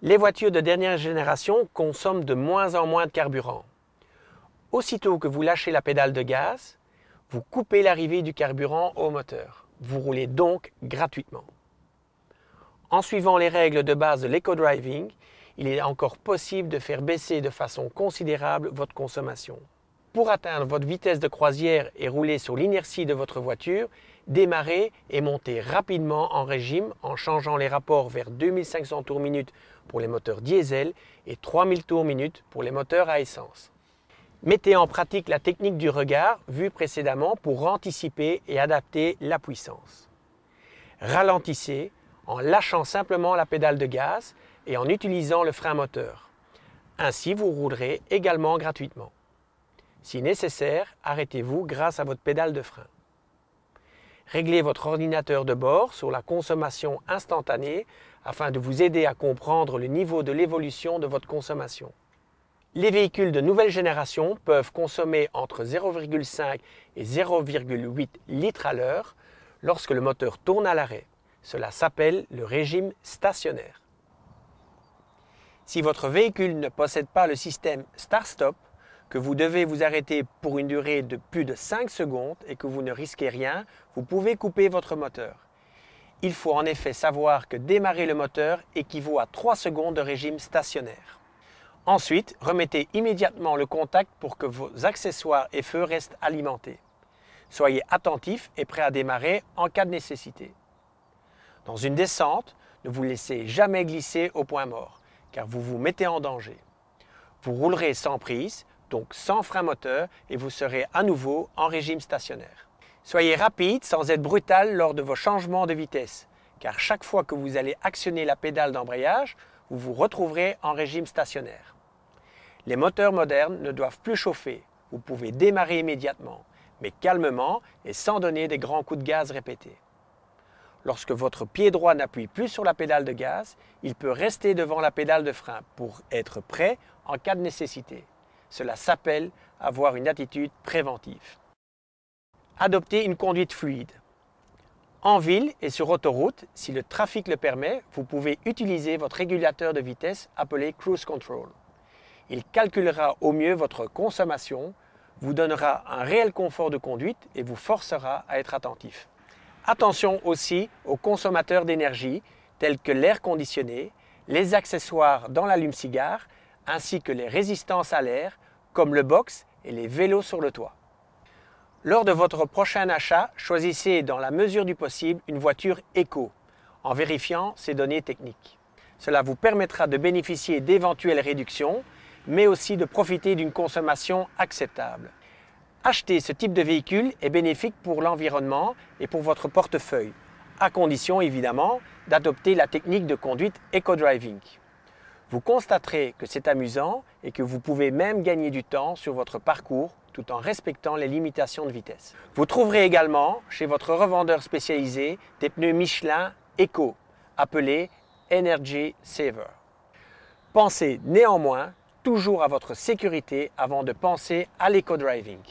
Les voitures de dernière génération consomment de moins en moins de carburant. Aussitôt que vous lâchez la pédale de gaz, vous coupez l'arrivée du carburant au moteur. Vous roulez donc gratuitement. En suivant les règles de base de l'éco-driving, il est encore possible de faire baisser de façon considérable votre consommation. Pour atteindre votre vitesse de croisière et rouler sur l'inertie de votre voiture, démarrez et montez rapidement en régime en changeant les rapports vers 2500 tours minute pour les moteurs diesel et 3000 tours minute pour les moteurs à essence. Mettez en pratique la technique du regard vue précédemment pour anticiper et adapter la puissance. Ralentissez en lâchant simplement la pédale de gaz et en utilisant le frein moteur. Ainsi, vous roulerez également gratuitement. Si nécessaire, arrêtez-vous grâce à votre pédale de frein. Réglez votre ordinateur de bord sur la consommation instantanée afin de vous aider à comprendre le niveau de l'évolution de votre consommation. Les véhicules de nouvelle génération peuvent consommer entre 0,5 et 0,8 litres à l'heure lorsque le moteur tourne à l'arrêt. Cela s'appelle le régime stationnaire. Si votre véhicule ne possède pas le système Start-Stop, que vous devez vous arrêter pour une durée de plus de 5 secondes et que vous ne risquez rien, vous pouvez couper votre moteur. Il faut en effet savoir que démarrer le moteur équivaut à 3 secondes de régime stationnaire. Ensuite, remettez immédiatement le contact pour que vos accessoires et feux restent alimentés. Soyez attentif et prêt à démarrer en cas de nécessité. Dans une descente, ne vous laissez jamais glisser au point mort, car vous vous mettez en danger. Vous roulerez sans prise, donc sans frein moteur, et vous serez à nouveau en régime stationnaire. Soyez rapide sans être brutal lors de vos changements de vitesse, car chaque fois que vous allez actionner la pédale d'embrayage, vous vous retrouverez en régime stationnaire. Les moteurs modernes ne doivent plus chauffer, vous pouvez démarrer immédiatement, mais calmement et sans donner des grands coups de gaz répétés. Lorsque votre pied droit n'appuie plus sur la pédale de gaz, il peut rester devant la pédale de frein pour être prêt en cas de nécessité. Cela s'appelle avoir une attitude préventive. Adoptez une conduite fluide. En ville et sur autoroute, si le trafic le permet, vous pouvez utiliser votre régulateur de vitesse appelé Cruise Control. Il calculera au mieux votre consommation, vous donnera un réel confort de conduite et vous forcera à être attentif. Attention aussi aux consommateurs d'énergie tels que l'air conditionné, les accessoires dans l'allume-cigare ainsi que les résistances à l'air comme le box et les vélos sur le toit. Lors de votre prochain achat, choisissez dans la mesure du possible une voiture éco en vérifiant ces données techniques. Cela vous permettra de bénéficier d'éventuelles réductions mais aussi de profiter d'une consommation acceptable. Acheter ce type de véhicule est bénéfique pour l'environnement et pour votre portefeuille, à condition évidemment d'adopter la technique de conduite éco-driving. Vous constaterez que c'est amusant et que vous pouvez même gagner du temps sur votre parcours tout en respectant les limitations de vitesse. Vous trouverez également chez votre revendeur spécialisé des pneus Michelin Eco, appelés Energy Saver. Pensez néanmoins toujours à votre sécurité avant de penser à l'éco-driving.